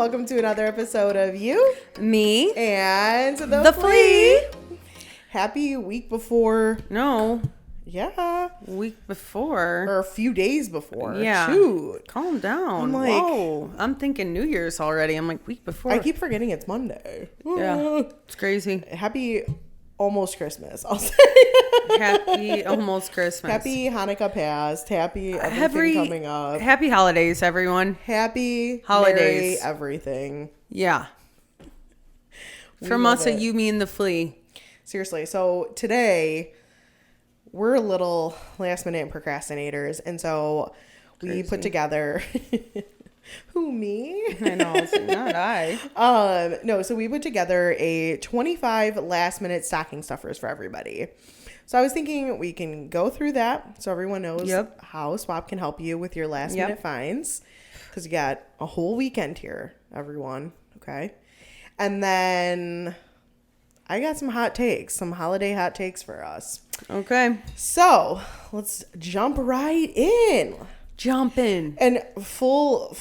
welcome to another episode of You, Me, and the Flea. Happy week before. No, Yeah. week before. Or a few days before. Yeah. Shoot. Calm down. I'm like- Whoa. I'm thinking New Year's already. I'm like, week before. I keep forgetting it's Monday. Yeah. It's crazy. Happy almost Christmas, I'll say. Happy almost Christmas. Happy Hanukkah past. Happy everything coming up. Happy holidays, everyone. Happy Holidays. Merry everything. Yeah. We From love us it. at You, Me, and the Flea. Seriously. So today we're a little last minute procrastinators. And so we Crazy. put together who, me? I know. It's not I. No, so we put together a 25 last minute stocking stuffers for everybody. So I was thinking we can go through that so everyone knows Yep. how Swap can help you with your last minute finds. Because you got a whole weekend here, everyone. Okay. And then I got some hot takes, some holiday hot takes for us. Okay. So let's jump right in. Jump in. And full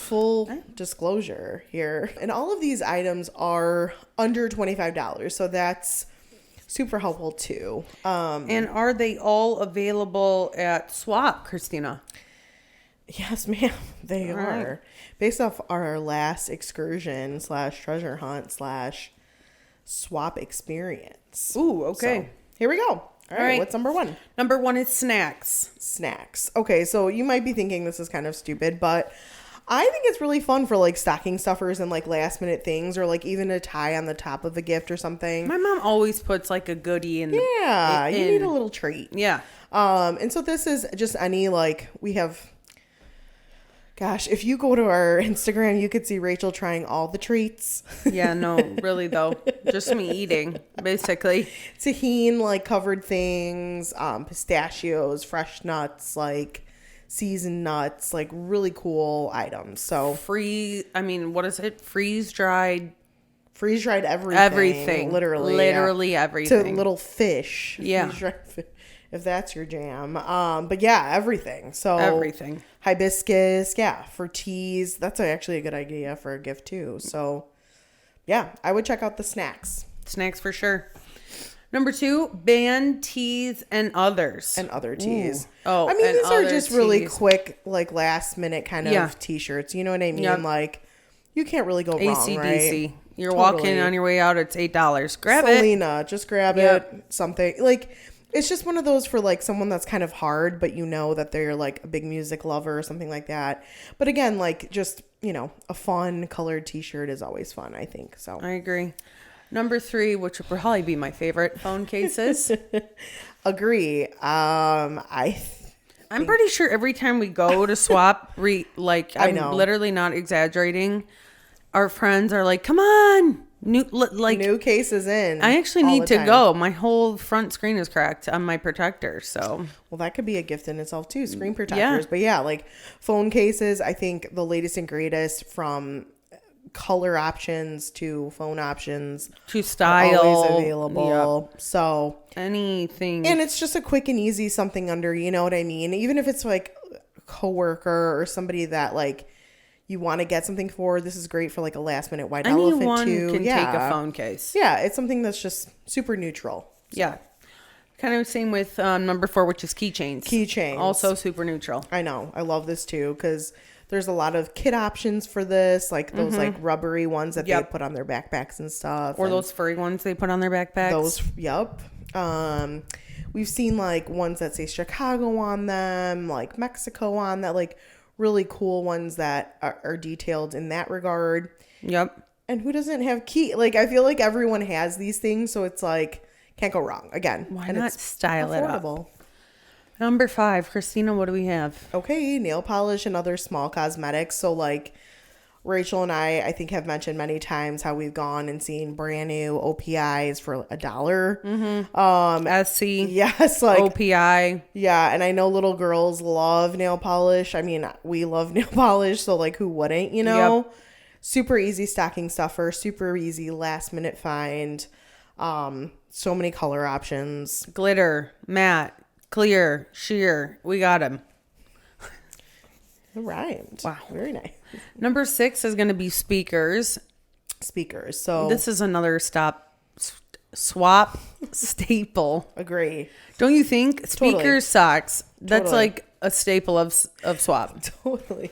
disclosure here. And all of these items are under $25. So that's super helpful too. And are they all available at Swap, Kristina? Yes, ma'am. They All are. right. Based off our last excursion / treasure hunt / swap experience. Ooh, okay. So, here we go. All right. right. What's number one? Number one is snacks. Snacks. Okay, so you might be thinking this is kind of stupid, but I think it's really fun for like stocking stuffers and like last minute things, or like even a tie on the top of a gift or something. My mom always puts like a goodie in. Yeah, you in- need a little treat. Yeah. And so this is just any, like, we have, gosh, if you go to our Instagram, you could see Rachel trying all the treats. Yeah, no, really though. Just me eating, basically. Tahine, like, covered things, pistachios, fresh nuts, like, seasoned nuts, like, really cool items. So What is it? Freeze-dried. freeze-dried everything. Everything. Literally yeah. everything. To little fish. Yeah. If that's your jam. But yeah, everything. So Everything. hibiscus, yeah, for teas. That's actually a good idea for a gift too. So yeah, I would check out the snacks. Snacks for sure. Number two, band teas and others. And other teas. Ooh. Oh, I mean, and these are other just really teas. quick, like last minute kind of Yeah. t-shirts. You know what I mean? Yep. Like, you can't really go wrong, AC/DC. right? You're Totally. walking on your way out, it's $8. Grab it. Selena, just grab Yep. it. Something like, it's just one of those for like someone that's kind of hard, but you know that they're like a big music lover or something like that. But again, like just, you know, a fun colored t-shirt is always fun, I think. So I agree. Number three, which would probably be my favorite, phone cases. agree. I'm pretty sure every time we go to swap, I'm know. literally not exaggerating. Our friends are like, "Come on, new cases in. I actually all need the to time. go. My whole front screen is cracked on my protector." So Well, that could be a gift in itself too, screen protectors. Yeah. But yeah, like phone cases, I think the latest and greatest, from color options to phone options, to are style, always available. So anything, and it's just a quick and easy something under, you know what I mean? Even if it's like a coworker or somebody that like you want to get something for, this is great for like a last minute white elephant anyone too. can Yeah. take a phone case. Yeah, it's something that's just super neutral. Yeah, kind of same with number four, which is keychains. Keychains. Also super neutral. I know. I love this too because there's a lot of kit options for this, like those like rubbery ones that they Yep. put on their backpacks and stuff. Or and those furry ones they put on their backpacks. those, yep. We've seen like ones that say Chicago on them, like Mexico on that, like really cool ones that are detailed in that regard. Yep. And who doesn't have key? Like, I feel like everyone has these things, so it's like, can't go wrong. Again, Why and not it's style it up? affordable. Number five, Kristina, what do we have? Okay, nail polish and other small cosmetics. So like Rachel and I think have mentioned many times how we've gone and seen brand new OPIs for $1. SC, Yes, like OPI. yeah, and I know little girls love nail polish. I mean, we love nail polish, so like who wouldn't, you know? Yep. Super easy stocking stuffer, super easy last minute find. So many color options. Glitter, matte, clear, sheer. We got them. It rhymed. Wow. Very nice. Number 6 is going to be speakers. Speakers. So this is another swap staple. Agree. Don't you think? Speakers Totally. socks. That's Totally. like a staple of swap. Totally.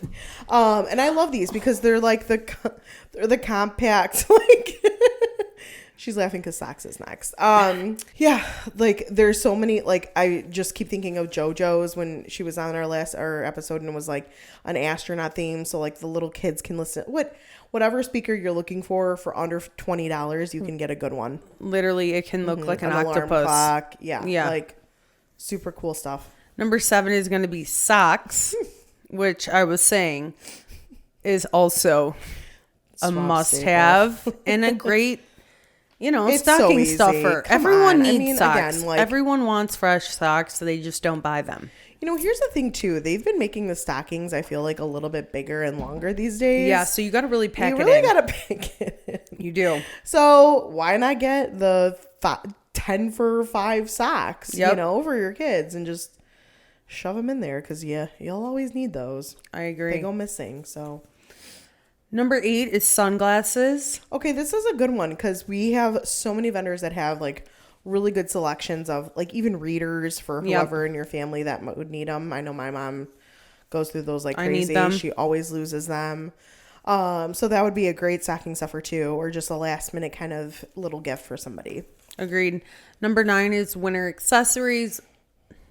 And I love these because they're like they're the compact, like she's laughing because socks is next. Yeah, like there's so many, like I just keep thinking of JoJo's when she was on our episode and it was like an astronaut theme. So like the little kids can listen. Whatever speaker you're looking for under $20, you can get a good one. Literally, it can look like an octopus. Alarm clock. Yeah. Yeah. Like super cool stuff. Number 7 is going to be socks, which I was saying is also a Swap must-have and a great, It's stocking so easy. stuffer. Come Everyone on. needs socks. Again, like, Everyone wants fresh socks, so they just don't buy them. here's the thing too. They've been making the stockings, I feel like, a little bit bigger and longer these days. Yeah, so you got to really pack it in. You really got to pack it in. You do. So why not get the 10 for 5 socks, for your kids and just shove them in there because you'll always need those. I agree. They go missing. So number 8 is sunglasses. okay, this is a good one because we have so many vendors that have like really good selections of like even readers for whoever in your family that would need them. I know my mom goes through those like crazy. She always loses them. So that would be a great stocking stuffer too, or just a last minute kind of little gift for somebody. Agreed. Number 9 is winter accessories.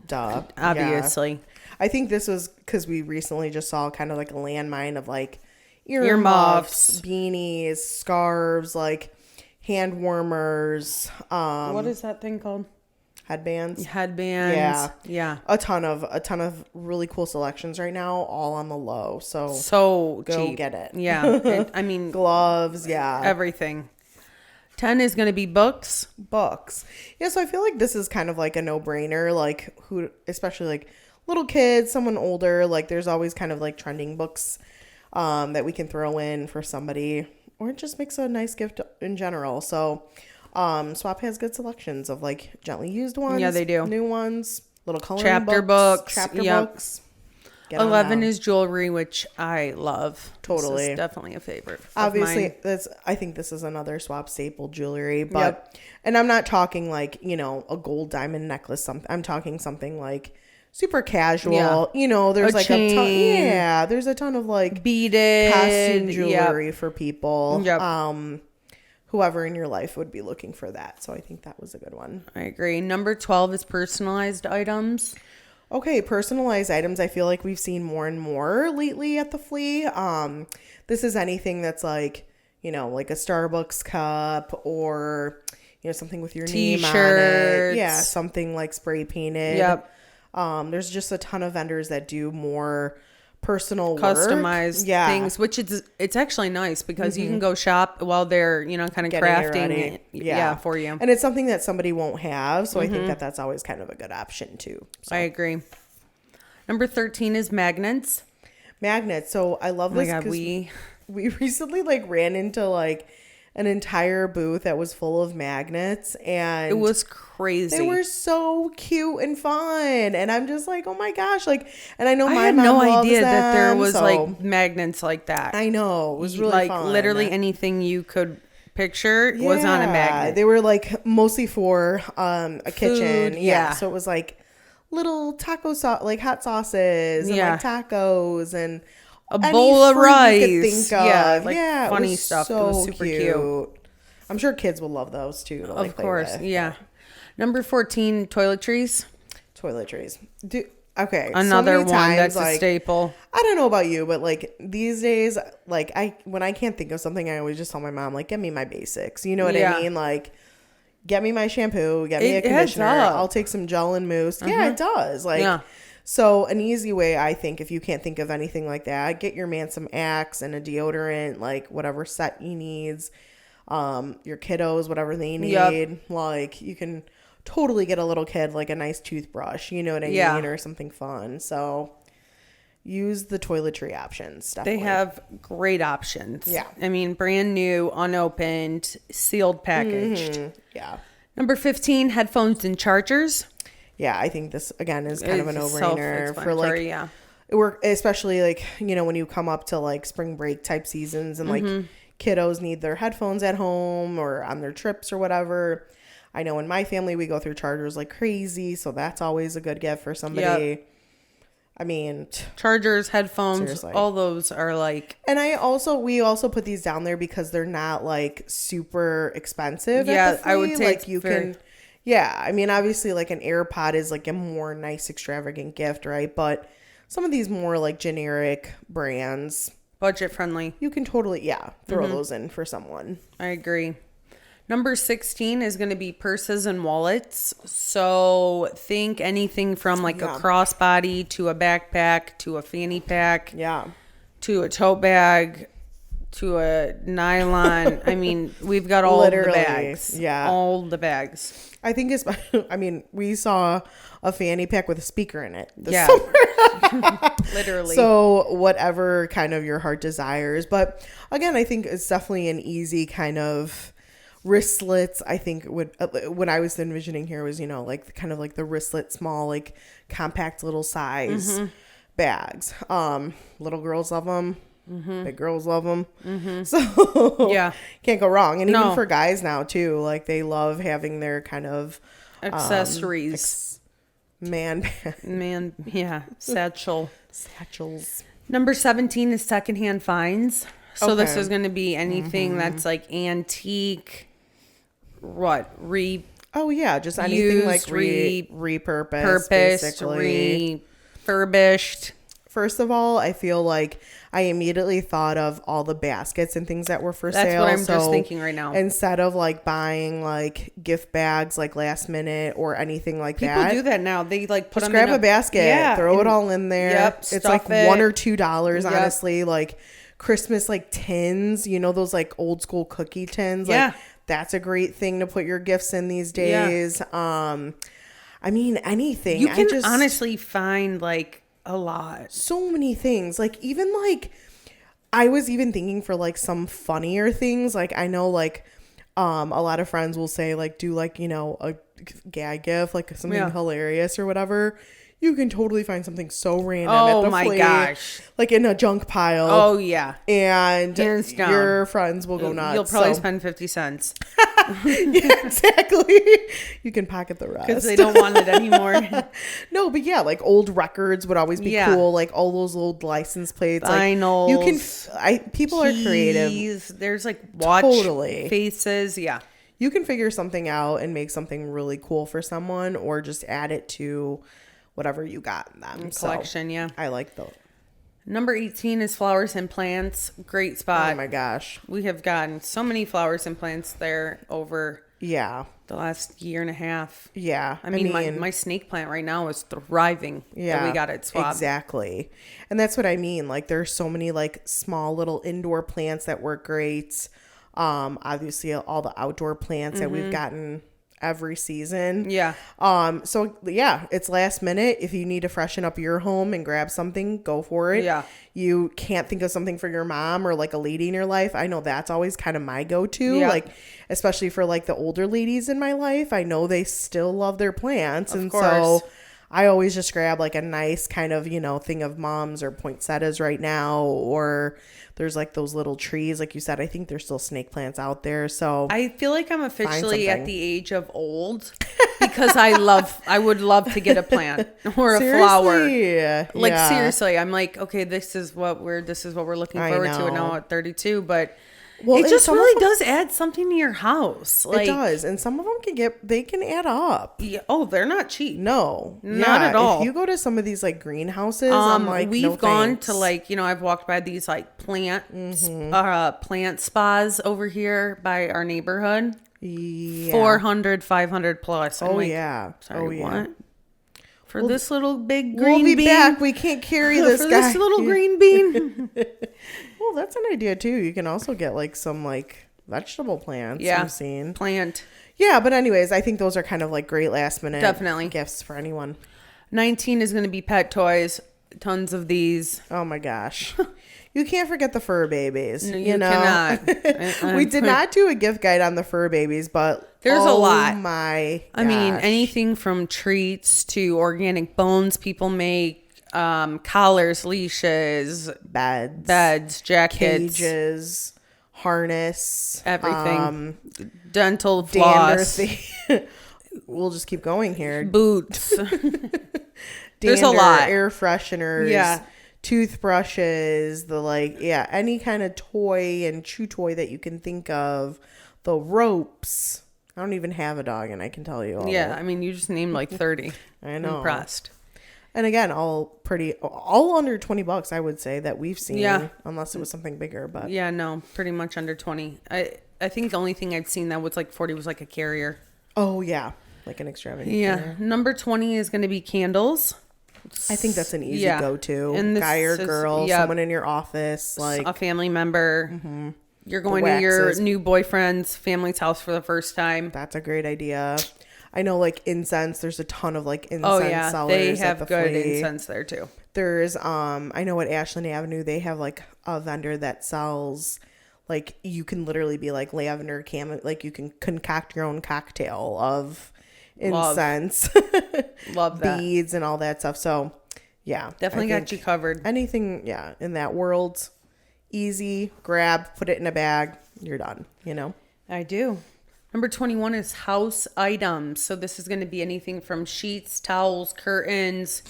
Duh. Obviously. Yeah. I think this was because we recently just saw kind of like a landmine of like earmuffs, beanies, scarves, like hand warmers. What is that thing called? Headbands. Yeah. A ton of really cool selections right now, all on the low. So go cheap. get it. Yeah. Gloves. Yeah. Everything. 10 is going to be books. Yeah. So I feel like this is kind of like a no brainer, like especially like little kids, someone older, like there's always kind of like trending books, that we can throw in for somebody, or it just makes a nice gift in general. So, Swap has good selections of like gently used ones. Yeah, they do. New ones, little coloring chapter books. books. 11 is jewelry, which I love. Totally. This is definitely a favorite. Obviously, I think this is another Swap staple jewelry, but and I'm not talking like, a gold diamond necklace. I'm talking something like super casual. Yeah. There's like chain. a ton. Yeah, there's a ton of like beaded costume jewelry for people. Yep. Whoever in your life would be looking for that. So I think that was a good one. I agree. Number 12 is personalized items. Okay, personalized items. I feel like we've seen more and more lately at the flea. This is anything that's like, like a Starbucks cup or, something with your name on it. Yeah, something like spray painted. Yep. There's just a ton of vendors that do more personal customized things, which it's actually nice because you can go shop while they're kind of crafting it for you, and it's something that somebody won't have, so I think that's always kind of a good option too. I agree. Number 13 is magnets. So I love this because we recently like ran into like an entire booth that was full of magnets, and it was crazy. They were so cute and fun, and I'm just like, oh my gosh, like, and I know I my had mom no loves idea that there them, was so like magnets like that. I know, it was really like fun. Literally anything you could picture was on a magnet. They were like mostly for a kitchen, yeah. So it was like little taco sauce, like hot sauces, and like tacos and a bowl of rice. You could think of. Like funny stuff. So it was super cute. I'm sure kids will love those too. To, like, of course, yeah. Number 14, toiletries. Okay, another so one that's like, a staple. I don't know about you, but like these days, like when I can't think of something, I always just tell my mom, like, get me my basics. You know what I mean? Like, get me my shampoo, get me a conditioner. I'll take some gel and mousse. Yeah, it does. Like, so an easy way, I think, if you can't think of anything like that, get your man some Axe and a deodorant, like whatever set he needs. Your kiddos, whatever they need. Like, you can totally get a little kid like a nice toothbrush, you know what I mean, or something fun. So use the toiletry options. Definitely. They have great options. Yeah. I mean, brand new, unopened, sealed, packaged. Yeah. Number 15, headphones and chargers. Yeah, I think this again is kind of a no-brainer for like especially like, you know, when you come up to like spring break type seasons and like kiddos need their headphones at home or on their trips or whatever. I know in my family we go through chargers like crazy, so that's always a good gift for somebody. Yep. I mean, chargers, headphones, seriously. All those are like. And we also put these down there because they're not like super expensive. Yeah, I would say like you can. Yeah, I mean, obviously, like an AirPod is like a more nice, extravagant gift, right? But some of these more like generic brands, budget friendly, you can totally throw those in for someone. I agree. Number 16 is going to be purses and wallets. So think anything from like a crossbody to a backpack to a fanny pack. Yeah. To a tote bag to a nylon. I mean, we've got all the bags. Yeah. All the bags. I think we saw a fanny pack with a speaker in it this summer. Literally. So whatever kind of your heart desires. But again, I think it's definitely an easy kind of wristlets. I think what I was envisioning here was, you know, like kind of like the wristlet, small, like compact little size bags. Little girls love them. Big girls love them. So can't go wrong. And even for guys now too, like they love having their kind of accessories. Satchels. Number 17 is secondhand finds. So this is going to be anything that's like antique. Just anything like repurposed, basically. Refurbished. First of all, I feel like I immediately thought of all the baskets and things that were for sale. That's what I'm just thinking right now. Instead of like buying like gift bags like last minute or anything like that. People do that now. They like put just grab a basket, throw it all in there. Yep, it's like $1 or $2, honestly. Like Christmas like tins, you know, those like old school cookie tins. Like that's a great thing to put your gifts in these days. I mean, anything. You can honestly find like a lot. So many things. Like even like I was even thinking for like some funnier things. Like I know like a lot of friends will say like do like, you know, a gag gift, like something hilarious or whatever. You can totally find something so random at the flea, gosh. Like in a junk pile. Oh, yeah. And your friends will go nuts. You'll probably spend 50 cents. Yeah, exactly. You can pocket the rest. Because they don't want it anymore. No, but yeah, like old records would always be cool. Like all those old license plates. Vinyls. Like, people are creative. There's like watch faces. Yeah. You can figure something out and make something really cool for someone or just add it to whatever you got in them. Collection, I like those. Number 18 is flowers and plants. Great spot. Oh my gosh. We have gotten so many flowers and plants there over the last year and a half. Yeah. I mean my snake plant right now is thriving. Yeah. That we got at Swap. Exactly. And that's what I mean. Like there's so many like small little indoor plants that work great. Obviously all the outdoor plants that we've gotten every season. Yeah. So yeah, it's last minute. If you need to freshen up your home and grab something, go for it. Yeah. You can't think of something for your mom or like a lady in your life. I know that's always kind of my go-to. Yeah. Like, especially for like the older ladies in my life. I know they still love their plants. Of course. So I always just grab like a nice kind of, you know, thing of mums or poinsettias right now, or there's like those little trees. Like you said, I think there's still snake plants out there. So I feel like I'm officially at the age of old because I would love to get a plant or a flower. Like seriously, I'm like, okay, this is what we're looking forward to now at 32, but it just really does add something to your house. Like, it does. And some of them can add up. Yeah. Oh, they're not cheap. No. Not at all. If you go to some of these like greenhouses, I'm like, we've gone to like, you know, I've walked by these like plant spas over here by our neighborhood. Yeah. 400, 500 plus. I'm sorry, what? For this little big green bean. We'll be back. We can't carry this guy. This little green bean. Well, that's an idea too. You can also get like some like vegetable plants. Yeah. I've seen. Plant. Yeah, but anyways, I think those are kind of like great last minute definitely gifts for anyone. 19 is going to be pet toys. Tons of these. Oh my gosh. You can't forget the fur babies. No, you cannot. We did not do a gift guide on the fur babies, but there's a lot. Oh my gosh. I mean, anything from treats to organic bones people make. collars, leashes, beds, jackets, cages, harness, everything, dental floss. We'll just keep going here. Boots. There's a lot. Air fresheners, toothbrushes, any kind of toy and chew toy that you can think of. The ropes. I don't even have a dog, and I can tell you all. Yeah, I mean, you just named like 30. I know. Impressed. And again, all under $20, I would say, that we've seen. Yeah. Unless it was something bigger, but. Yeah, no, pretty much under 20. I think the only thing I'd seen that was like 40 was like a carrier. Oh, yeah. Like an extravagant. Yeah. Carrier. Number 20 is going to be candles. I think that's an easy go-to. And guy or girl, someone in your office, like a family member. Mm-hmm. You're going to your new boyfriend's family's house for the first time. That's a great idea. I know, like incense. There's a ton of like incense sellers. They have good incense there too. There's I know at Ashland Avenue they have like a vendor that sells like you can literally be like lavender like you can concoct your own cocktail of incense, love that, beads and all that stuff. So yeah, definitely got you covered. Anything, in that world. Easy, grab, put it in a bag, you're done, I do. Number 21 is house items. So this is going to be anything from sheets, towels, curtains,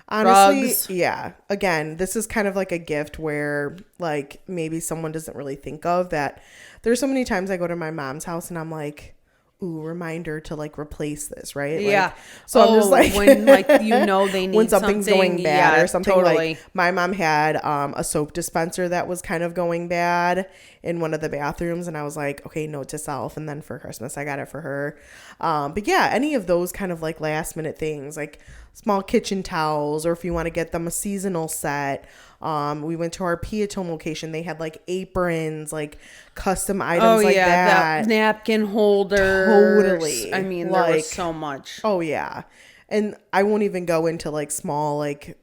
honestly, rugs. Yeah. Again, this is kind of like a gift where like maybe someone doesn't really think of that. There's so many times I go to my mom's house and I'm like, ooh, reminder to like replace this, right? Yeah. Like, so I'm just like when like they need when something's going bad or something. Totally. Like my mom had a soap dispenser that was kind of going bad in one of the bathrooms, and I was like, okay, note to self. And then for Christmas, I got it for her. But yeah, any of those kind of like last minute things, like small kitchen towels, or if you want to get them a seasonal set. We went to our Peotone location. They had like aprons, like custom items that. Napkin holders. Totally. I mean, there was so much. Oh yeah. And I won't even go into like small, like,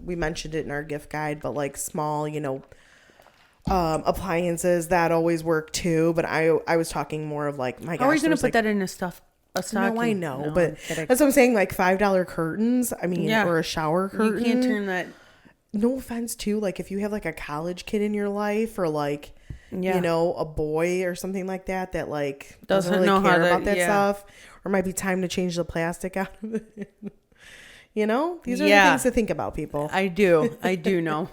we mentioned it in our gift guide, but like small, appliances that always work too. But I was talking more of like, my gosh. How are you going to put that in a stocking? No, I know. But that's what I'm saying. Like $5 curtains. I mean, or a shower curtain. You can't turn that. No offense too, like if you have like a college kid in your life or like a boy or something like that like doesn't really care about that stuff, or might be time to change the plastic out of it. These are the things to think about, people. I do know.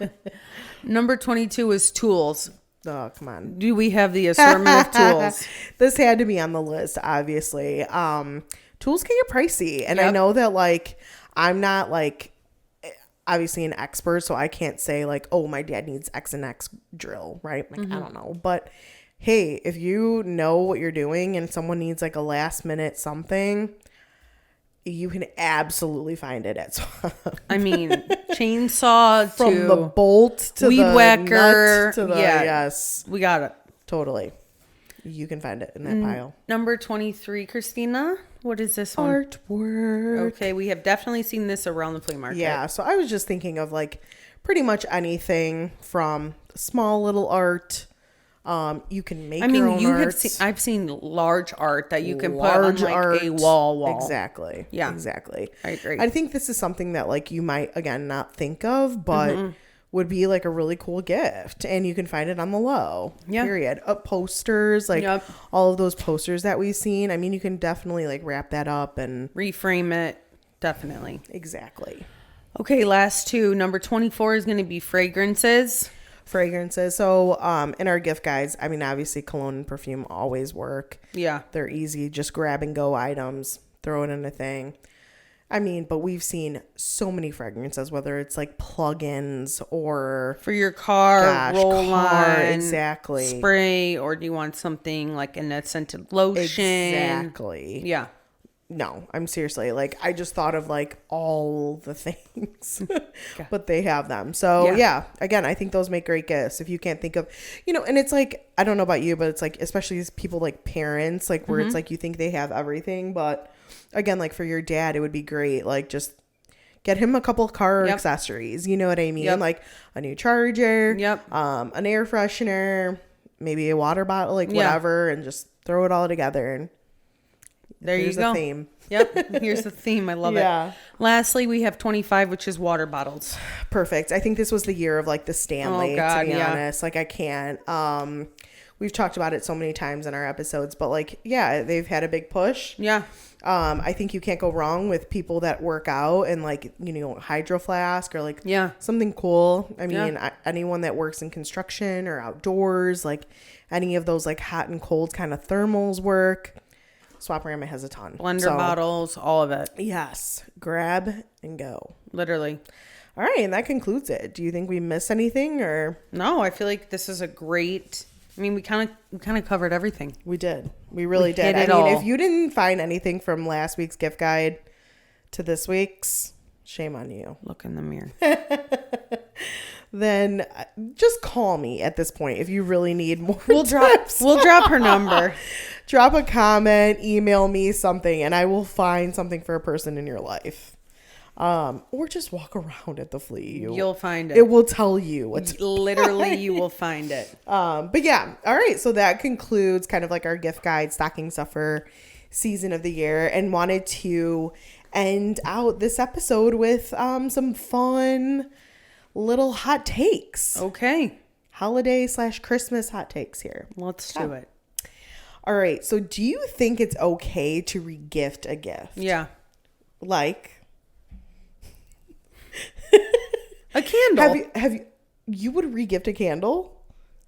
Number 22 is tools. Oh, come on. Do we have the assortment of tools? This had to be on the list, obviously. Tools can get pricey, and I know that like I'm not like obviously an expert, so I can't say like, oh, my dad needs X and X drill, right? Like, I don't know. But hey, if you know what you're doing and someone needs like a last minute something, you can absolutely find it at Swap. I mean, chainsaw from the bolt to weed the whacker to the yes. We got it. Totally. You can find it in that pile. Number 23, Kristina. What is this one? Artwork. Okay, we have definitely seen this around the flea market. Yeah, so I was just thinking of like pretty much anything from small little art. You can make your own art. I've seen large art that you can put on like a wall. Exactly. Yeah. Exactly. I agree. I think this is something that like you might again not think of, but would be like a really cool gift, and you can find it on the low. Yeah. Period. Posters, like all of those posters that we've seen. I mean, you can definitely like wrap that up and reframe it. Definitely. Exactly. Okay, last two. Number 24 is going to be fragrances. So in our gift guides, I mean, obviously cologne and perfume always work. Yeah. They're easy, just grab and go items, throw it in a thing. I mean, but we've seen so many fragrances, whether it's like plugins or for your car, roll-on, exactly, spray, or do you want something like in a scented lotion? Exactly. Yeah. No, I'm seriously like, I just thought of like all the things, but they have them. So yeah, again, I think those make great gifts. If you can't think of, and it's like, I don't know about you, but it's like, especially as people like parents, like where it's like, you think they have everything, but again, like for your dad, it would be great. Like just get him a couple car accessories. You know what I mean? Like a new charger, an air freshener, maybe a water bottle, like whatever, and just throw it all together and There you go. A theme. Yep. Here's the theme. I love it. Lastly, we have 25, which is water bottles. Perfect. I think this was the year of like the Stanley, to be honest. Like I can't. We've talked about it so many times in our episodes, but like, yeah, they've had a big push. Yeah. I think you can't go wrong with people that work out and like, Hydro Flask or like something cool. I mean, anyone that works in construction or outdoors, like any of those like hot and cold kind of thermals work. SwapORama has a ton. Blender bottles, all of it. Yes. Grab and go. Literally. All right. And that concludes it. Do you think we missed anything or? No, I feel like this is a great... I mean, we kind of covered everything. We did. We really did. I mean, if you didn't find anything from last week's gift guide to this week's, shame on you. Look in the mirror. Then just call me at this point if you really need more tips. We'll drop her number. Drop a comment, email me something, and I will find something for a person in your life. Or just walk around at the flea. You'll find it. It will tell you what's literally you will find it. But yeah, all right. So that concludes kind of like our gift guide stocking stuffer season of the year, and wanted to end out this episode with some fun little hot takes. Okay. Holiday/Christmas hot takes here. Let's do it. All right. So do you think it's okay to regift a gift? Yeah. Like a candle. Have you would regift a candle?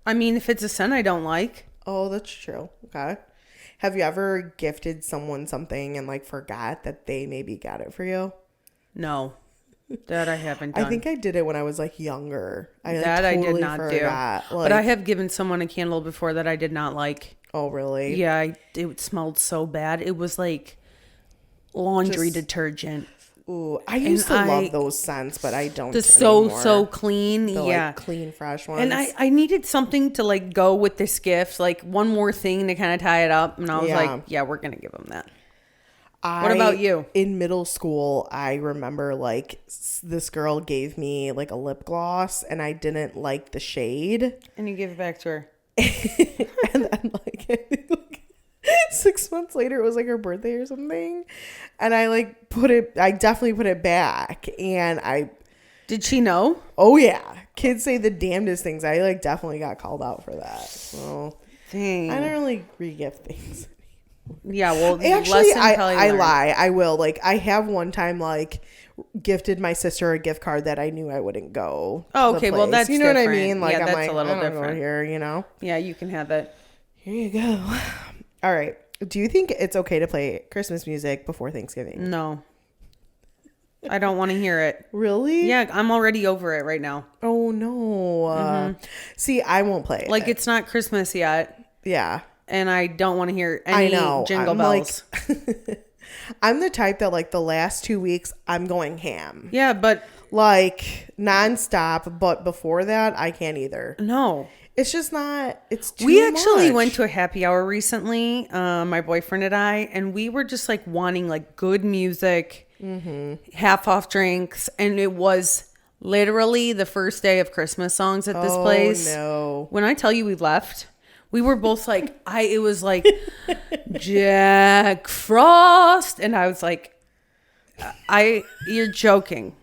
I mean, if it's a scent I don't like. Oh, that's true. Okay. Have you ever gifted someone something and like forgot that they maybe got it for you? No. That I haven't done. I think I did it when I was like younger. I did not forgot. Do. But I have given someone a candle before that I did not like. Oh, really? Yeah, it smelled so bad. It was like laundry detergent. Ooh, I used to love those scents, but I don't anymore. So clean. The, like, clean, fresh ones. And I needed something to like go with this gift, like one more thing to kind of tie it up. And I was like, yeah, we're going to give them that. What about you? In middle school, I remember like this girl gave me like a lip gloss and I didn't like the shade. And you gave it back to her. And then like 6 months later, it was like her birthday or something. And I definitely put it back. And did she know? Oh yeah. Kids say the damnedest things. I like definitely got called out for that. So dang. I don't really re-gift things. Yeah, well, actually, I lie. I will. Like, I have one time, like, gifted my sister a gift card that I knew I wouldn't go. Oh, okay. Well, that's you know different. What I mean? Like, yeah, I'm that's like, a little I don't different go here. You know? Yeah, you can have it. Here you go. All right. Do you think it's okay to play Christmas music before Thanksgiving? No. I don't want to hear it. Really? Yeah, I'm already over it right now. Oh no. See, I won't play it. Like, it's not Christmas yet. Yeah. And I don't want to hear any jingle bells. Like, I'm the type that like the last 2 weeks I'm going ham. Yeah, but like nonstop. But before that, I can't either. No, it's just not. It's too We actually much. went to a happy hour recently, my boyfriend and I, and we were just like wanting like good music, half off drinks, and it was literally the first day of Christmas songs at this place. No, when I tell you we left. We were both like, it was like Jack Frost. And I was like, you're joking.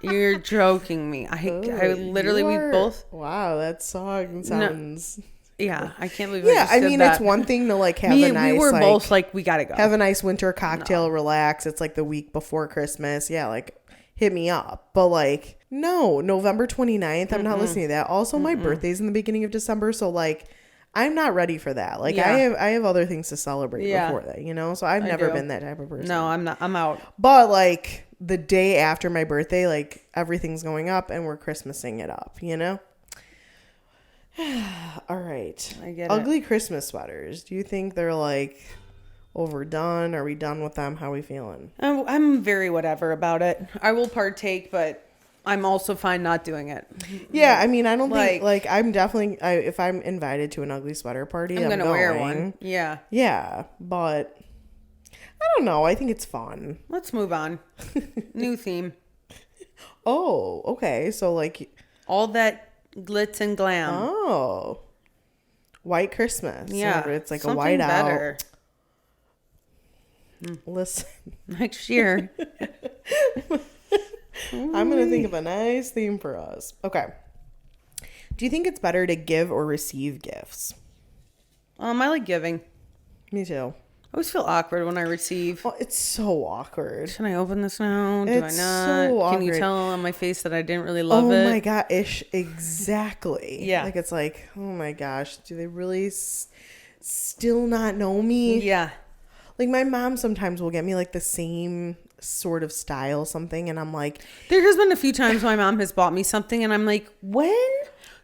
You're joking me. I literally, we both. Wow, that song sounds. No, yeah, I can't believe I mean, it's one thing to like have a nice. We were like, both like, we gotta go. Have a nice winter cocktail, relax. It's like the week before Christmas. Yeah, like hit me up. But like, no, November 29th, I'm not listening to that. Also, my birthday's in the beginning of December. So like, I'm not ready for that. Like I have other things to celebrate before that, you know? So I've never been that type of person. No, I'm not. I'm out. But like the day after my birthday, like everything's going up and we're Christmasing it up, you know? All right. I get Ugly Christmas sweaters. Do you think they're like overdone? Are we done with them? How are we feeling? I'm very whatever about it. I will partake, but I'm also fine not doing it. Yeah, I mean, I don't think, like, I'm definitely, if I'm invited to an ugly sweater party, I'm gonna wear one. Yeah. Yeah, but I don't know. I think it's fun. Let's move on. New theme. Oh, okay. So, like. All that glitz and glam. Oh. White Christmas. Yeah. Remember, it's like a white better. Listen. Next year. I'm going to think of a nice theme for us. Okay. Do you think it's better to give or receive gifts? I like giving. Me too. I always feel awkward when I receive. Oh, it's so awkward. Should I open this now? Do it's I not? So awkward. Can you tell on my face that I didn't really love it? Oh my gosh, exactly. Yeah. Like it's like, oh my gosh, do they really still not know me? Yeah. Like my mom sometimes will get me like the same sort of style something, and I'm like, there has been a few times my mom has bought me something and I'm like, when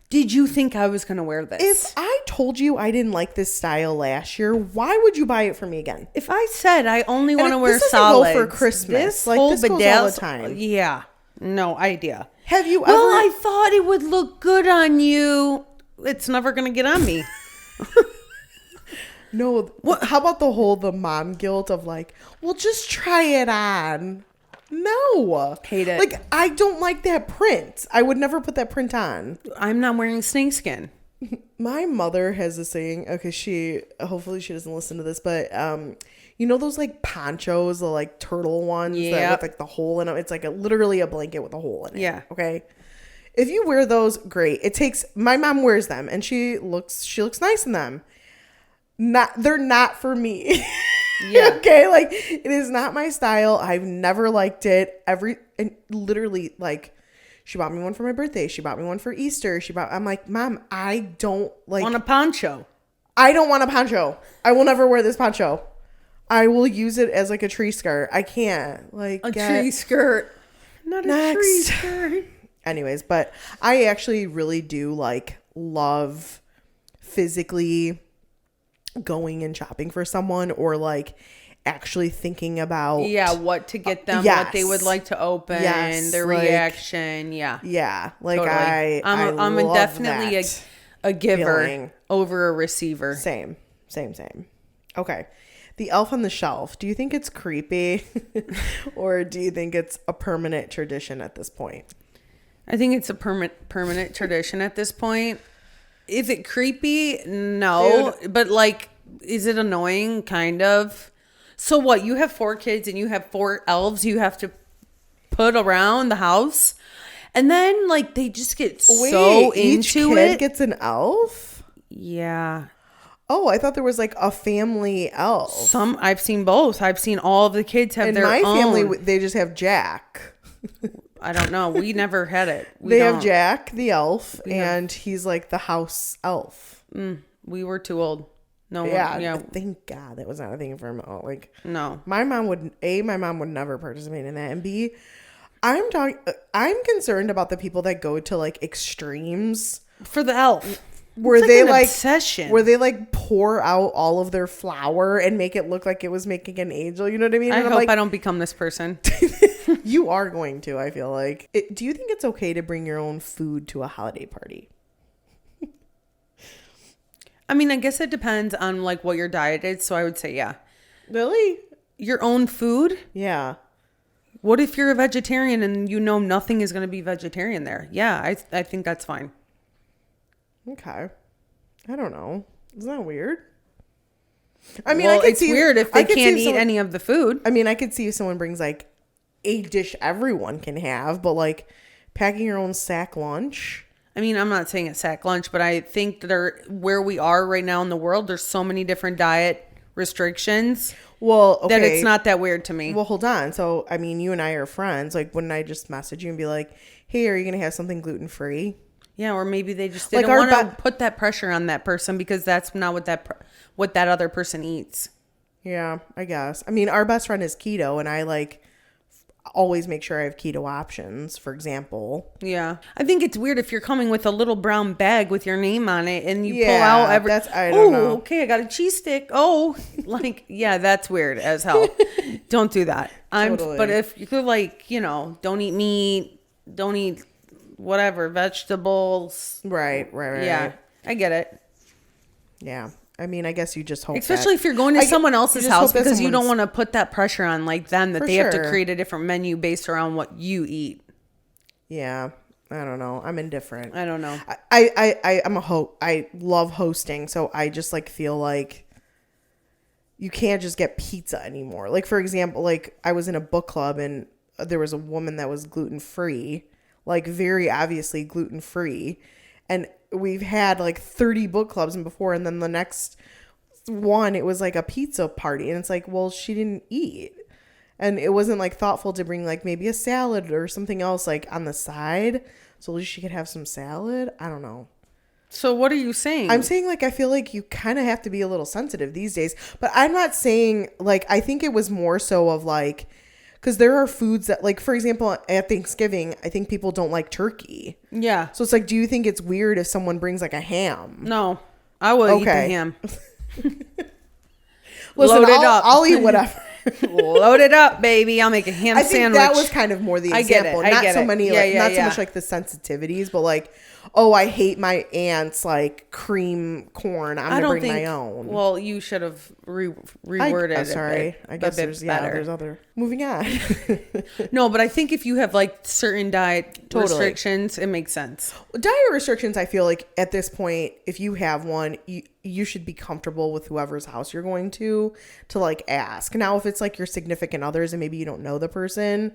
did you think I was going to wear this? If I told you I didn't like this style last year, why would you buy it for me again? If I said I only want to wear solids, go for Christmas. This like whole this goes all the time. Yeah, no idea. Have you ever? Well, I thought it would look good on you. It's never going to get on me. No. How about the mom guilt of like, well, just try it on. No. Hate it. Like, I don't like that print. I would never put that print on. I'm not wearing snakeskin. My mother has a saying. Okay, hopefully she doesn't listen to this, but you know those like ponchos, the like turtle ones that with like the hole in them. It's like literally a blanket with a hole in it. Yeah. Okay. If you wear those, great. My mom wears them and she looks nice in them. They're not for me. Yeah. Okay, like it is not my style. I've never liked it. And literally, like, she bought me one for my birthday. She bought me one for Easter. I'm like, Mom, I don't like want a poncho. I don't want a poncho. I will never wear this poncho. I will use it as like a tree skirt. I can't like tree skirt. Not a tree skirt. Anyways, but I actually really do love physically going and shopping for someone, or like actually thinking about what to get them, what they would like to open, their reaction. Like totally. I'm definitely a giver feeling. Over a receiver. Same. Okay, the elf on the shelf, do you think it's creepy or do you think it's a permanent tradition at this point? I think it's a permanent tradition at this point. Is it creepy? No. Dude. But like, is it annoying? Kind of. So what? You have 4 kids and you have 4 elves you have to put around the house. And then like they just get so into each kid it. Gets an elf? Yeah. Oh, I thought there was like a family elf. I've seen both. I've seen all of the kids have their own. In my family, they just have Jack. I don't know. We never had it. They have Jack, the elf, and he's like the house elf. We were too old. No. Yeah. Thank God that was not a thing for him. Like, no. My mom would never participate in that, and B, I'm concerned about the people that go to like extremes for the elf. Where they like obsession. Where they like pour out all of their flour and make it look like it was making an angel. You know what I mean? I hope I don't become this person. You are going to, I feel like. Do you think it's okay to bring your own food to a holiday party? I mean, I guess it depends on like what your diet is. So I would say, yeah. Really? Your own food? Yeah. What if you're a vegetarian and you know nothing is going to be vegetarian there? Yeah, I think that's fine. Okay. I don't know. Isn't that weird? I mean, it's weird if they can't eat any of the food. I mean, I could see if someone brings like a dish everyone can have, but like packing your own sack lunch. I mean, I'm not saying it's sack lunch, but I think that where we are right now in the world, there's so many different diet restrictions. Well, okay. That it's not that weird to me. Well, hold on. So, I mean, you and I are friends. Like, wouldn't I just message you and be like, hey, are you going to have something gluten-free? Yeah, or maybe they just didn't want to put that pressure on that person because that's not what that other person eats. Yeah, I guess. I mean, our best friend is keto, and I like always make sure I have keto options, for example. Yeah. I think it's weird if you're coming with a little brown bag with your name on it and you pull out I don't know. Okay, I got a cheese stick. Oh, like, yeah, that's weird as hell. Don't do that. Totally. But if you're like, you know, don't eat meat, don't eat whatever, vegetables. Right. Yeah, I get it. Yeah. I mean, I guess you just hope especially if you're going to someone else's house because you don't want to put that pressure on like them that they have to create a different menu based around what you eat. Yeah. I don't know. I'm indifferent. I don't know. I love hosting, so I just like feel like you can't just get pizza anymore. Like, for example, like I was in a book club and there was a woman that was gluten-free, like very obviously gluten-free. And we've had like 30 book clubs before. And then the next one, it was like a pizza party. And it's like, well, she didn't eat. And it wasn't like thoughtful to bring like maybe a salad or something else like on the side. So at least she could have some salad. I don't know. So what are you saying? I'm saying like I feel like you kind of have to be a little sensitive these days. But I'm not saying like I think it was more so of like because there are foods that like, for example, at Thanksgiving, I think people don't like turkey. Yeah. So it's like, do you think it's weird if someone brings like a ham? No. I will eat the ham. Listen, I'll eat whatever. Load it up, baby. I'll make a ham sandwich. I think that was kind of more the example. Not so many, not so much like the sensitivities, but like, oh, I hate my aunt's like cream corn. I'm gonna bring my own. Well, you should have reworded it. Sorry, I guess there's other. Moving on. No, but I think if you have like certain diet restrictions, it makes sense. Diet restrictions, I feel like at this point, if you have one, you should be comfortable with whoever's house you're going to like ask. Now, if it's like your significant others and maybe you don't know the person,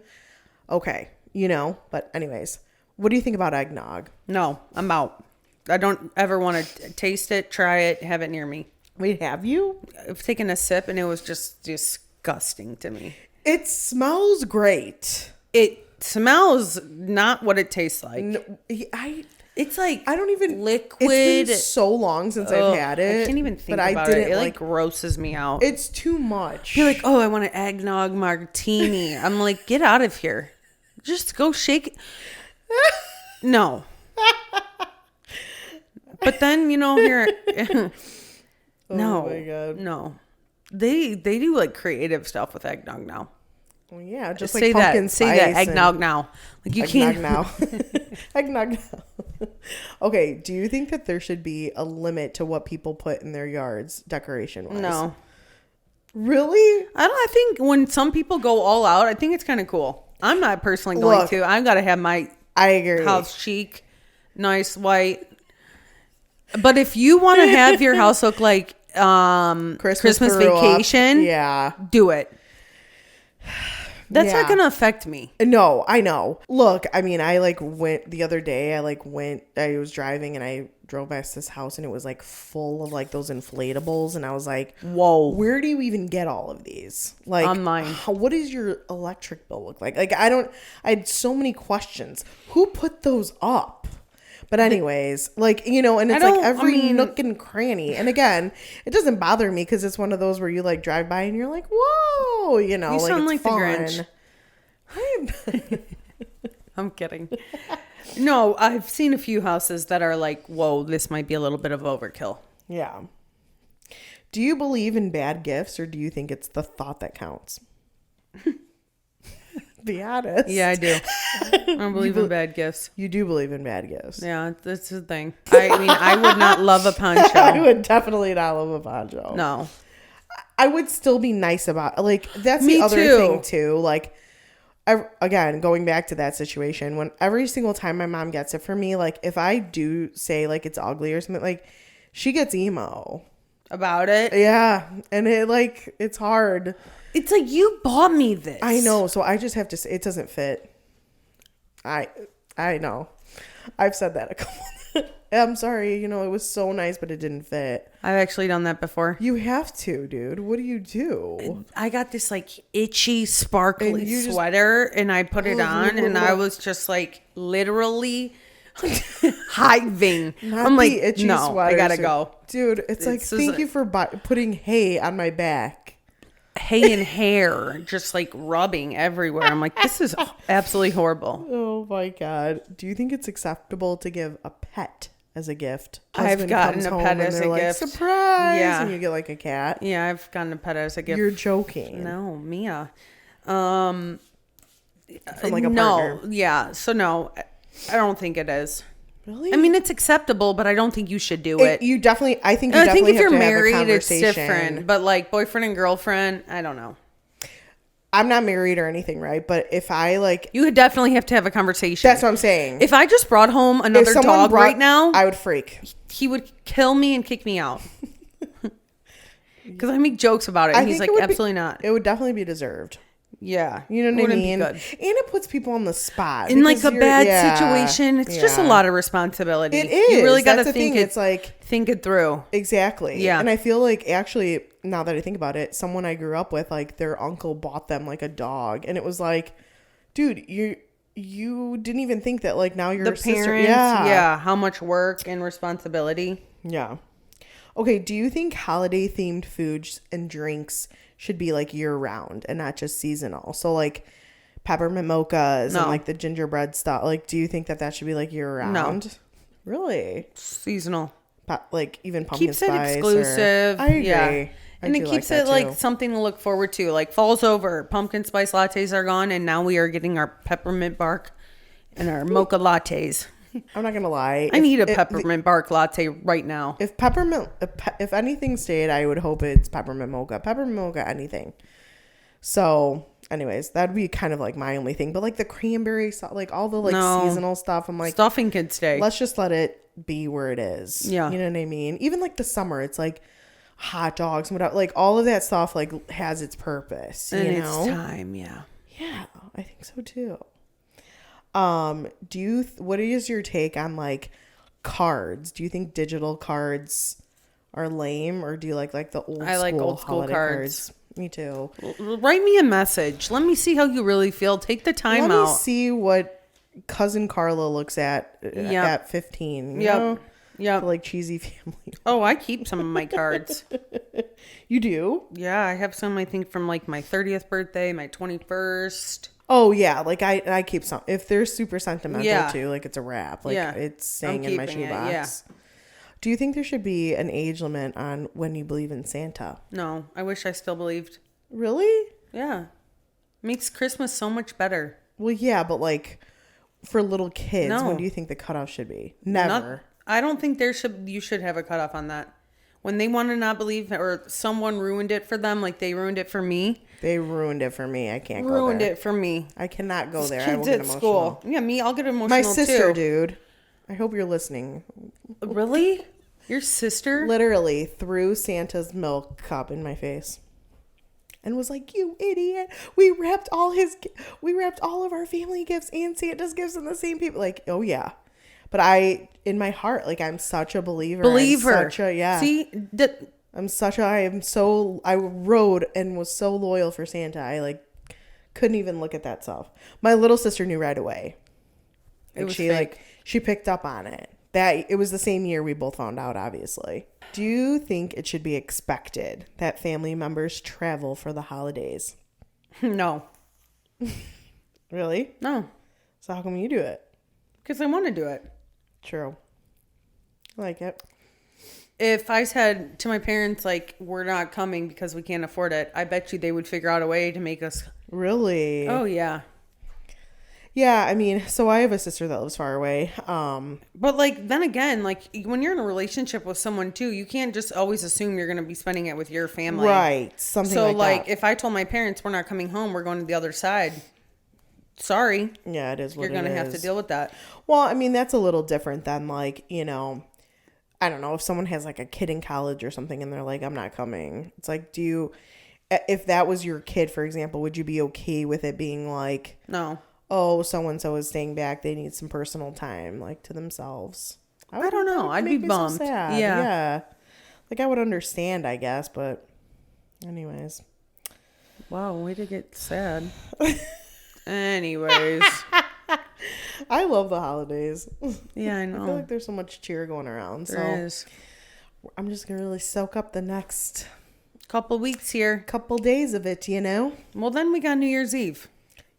okay, But anyways. What do you think about eggnog? No, I'm out. I don't ever want to taste it, try it, have it near me. Wait, have you? I've taken a sip and it was just disgusting to me. It smells great. It smells not what it tastes like. No, it's like I don't even liquid. It's been so long since I've had it. I can't even think about it. It like grosses me out. It's too much. You're like, oh, I want an eggnog martini. I'm like, get out of here. Just go shake it. No. But then, here. No. Oh my God. No. They do like creative stuff with eggnog now. Well, yeah, just say like pumpkin spice. Say that eggnog now. Like you eggnog can't now. Eggnog now. Okay, do you think that there should be a limit to what people put in their yards decoration wise? No. Really? I think when some people go all out, I think it's kind of cool. I'm not personally going to. I've got to have my house chic, nice, white. But if you want to have your house look like Christmas Vacation, do it. That's not going to affect me. No, I know. Look, I mean, I went the other day. I was driving and I drove past this house and it was full of those inflatables. And I was like, whoa, where do you even get all of these? Online. What does your electric bill look like? I had so many questions. Who put those up? But anyways, and it's every nook and cranny. And again, it doesn't bother me because it's one of those where you drive by and you're like, whoa, you sound like fun. The Grinch. I'm kidding. No, I've seen a few houses that are like, whoa, this might be a little bit of overkill. Yeah. Do you believe in bad gifts or do you think it's the thought that counts? Be honest. Yeah, I do. I don't believe in bad gifts. You do believe in bad gifts. Yeah, that's the thing. I mean, I would not love a poncho. I would definitely not love a poncho. No. I would still be nice about that's the other thing too. Again, going back to that situation, when every single time my mom gets it for me, if I do say it's ugly or something, she gets emo about it. Yeah, and it's hard. It's like, you bought me this. I know, so I just have to say it doesn't fit. I know. I've said that a couple. I'm sorry, it was so nice, but it didn't fit. I've actually done that before. You have to, dude. What do you do? I got this itchy, sparkly sweater, and I put it on, and I was just literally hiving. I'm like, itchy no, sweaters, I gotta go. Dude, it's thank you for putting hay on my back. Hay and hair just rubbing everywhere. I'm like, this is absolutely horrible. Oh my God. Do you think it's acceptable to give a pet as a gift? I've gotten a pet as a gift. Surprise! Yeah. And you get a cat. Yeah, I've gotten a pet as a gift. You're joking. No, Mia. From a partner. No, yeah. So no, I don't think it is. Really? I mean, it's acceptable, but I don't think you should do it. I think if you're married, it's different. But boyfriend and girlfriend, I don't know. I'm not married or anything, right? But if I you would definitely have to have a conversation. That's what I'm saying. If I just brought home another dog right now, I would freak. He would kill me and kick me out. Because I make jokes about it. And he's like, absolutely not. It would definitely be deserved. Yeah. You know what I mean? And it puts people on the spot. In like a bad situation, it's just a lot of responsibility. It is. You really got to think it's like think it through. Exactly. Yeah. And I feel like actually, now that I think about it, someone I grew up with, like their uncle bought them like a dog. And it was like, dude, you didn't even think that like now you're the sister. Parents, yeah. How much work and responsibility. Yeah. Okay. Do you think holiday themed foods and drinks should be like year round and not just seasonal? So like peppermint mochas and like the gingerbread stuff. Like, do you think that should be like year round? No. Really? Seasonal. Like even pumpkin keeps spice. Keeps it exclusive. I agree. Yeah. And it keeps it like something to look forward to. Like fall's over. Pumpkin spice lattes are gone. And now we are getting our peppermint bark and our mocha lattes. I'm not going to lie. I need a peppermint bark latte right now. If anything stayed, I would hope it's peppermint mocha. Peppermint mocha, anything. So, anyways, that'd be kind of like my only thing. But like the cranberry, like all the like seasonal stuff, I'm like, stuffing could stay. Let's just let it be where it is. Yeah. You know what I mean? Even like the summer, it's like hot dogs and whatever. Like all of that stuff like has its purpose. And it's time, yeah. Yeah, I think so too. What is your take on like cards? Do you think digital cards are lame, or do you like the old school? I like old school cards. Me too. Write me a message. Let me see how you really feel. Take the time out. Let me see what cousin Carla looks at 15. Yeah. Yeah. Like cheesy family. Oh, I keep some of my cards. You do? Yeah, I have some, I think, from like my 30th birthday, my 21st. Oh yeah, like I keep some. If they're super sentimental too, like it's a wrap. Like it's staying in my shoebox. Yeah. Do you think there should be an age limit on when you believe in Santa? No, I wish I still believed. Really? Yeah. Makes Christmas so much better. Well, yeah, but like for little kids, when do you think the cutoff should be? Never. I don't think you should have a cutoff on that. When they want to not believe, or someone ruined it for them, like they ruined it for me. They ruined it for me. I can't go there. Ruined it for me. I cannot go there. Kids I will get emotional. School. Yeah, me, I'll get emotional too. My sister, too. Dude. I hope you're listening. Really? Your sister? Literally threw Santa's milk cup in my face. And was like, "You idiot. We wrapped all of our family gifts and Santa's gifts in the same people." Like, oh yeah. But in my heart, like I'm such a believer. See, I rode and was so loyal for Santa. I like couldn't even look at that stuff. My little sister knew right away. She picked up on it. That it was the same year we both found out, obviously. Do you think it should be expected that family members travel for the holidays? No. Really? No. So how come you do it? Because I want to do it. True. I like it. If I said to my parents, like, we're not coming because we can't afford it, I bet you they would figure out a way to make us. Really? Oh, yeah. Yeah, I mean, so I have a sister that lives far away. But, like, then again, like, when you're in a relationship with someone, too, you can't just always assume you're going to be spending it with your family. Right. Something like that. So, if I told my parents we're not coming home, we're going to the other side. Sorry. Yeah, it is what it is. You're going to have to deal with that. Well, I mean, that's a little different than like, you know, I don't know, if someone has like a kid in college or something and they're like, I'm not coming. It's like, if that was your kid, for example, would you be okay with it being like, no, oh, so-and-so is staying back. They need some personal time, like to themselves. I don't know. I'd be bummed. So sad. Yeah. Like I would understand, I guess, but anyways. Wow, way to get sad. Anyways. I love the holidays. Yeah, I know. I feel like there's so much cheer going around. There is. I'm just going to really soak up the next couple weeks here. Couple days of it, you know? Well, then we got New Year's Eve.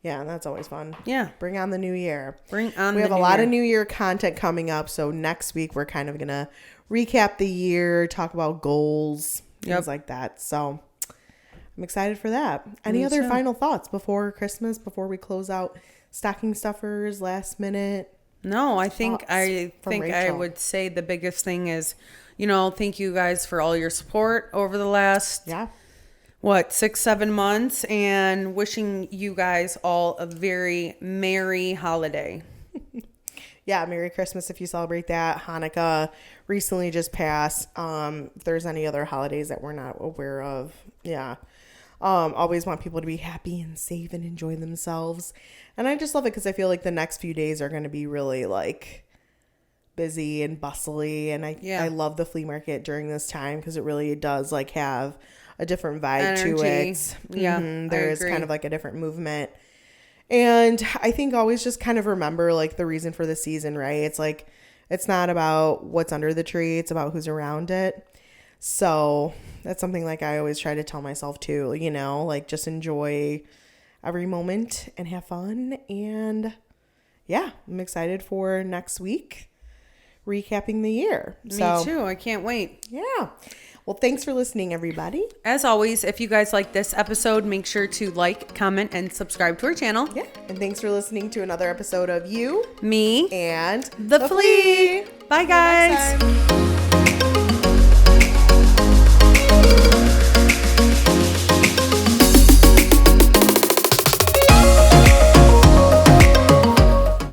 Yeah, and that's always fun. Yeah. Bring on the new year. We have a lot of New Year content coming up. So next week, we're kind of going to recap the year, talk about goals, things like that. So I'm excited for that. Any other final thoughts before Christmas, before we close out stocking stuffers, last minute? No, I think I would say the biggest thing is, thank you guys for all your support over the last 6-7 months, and wishing you guys all a very merry holiday. yeah, Merry Christmas if you celebrate that. Hanukkah recently just passed. If there's any other holidays that we're not aware of, yeah. Always want people to be happy and safe and enjoy themselves. And I just love it because I feel like the next few days are going to be really like busy and bustly. And I love the flea market during this time because it really does like have a different vibe to it. Yeah, there's kind of like a different movement. And I think always just kind of remember like the reason for the season, right? It's like, it's not about what's under the tree. It's about who's around it. So that's something like I always try to tell myself too, you know, like just enjoy every moment and have fun. And yeah, I'm excited for next week, recapping the year. Me too. I can't wait. Yeah. Well, thanks for listening, everybody. As always, if you guys like this episode, make sure to like, comment, and subscribe to our channel. Yeah. And thanks for listening to another episode of You, Me, and the Flea. Bye, guys.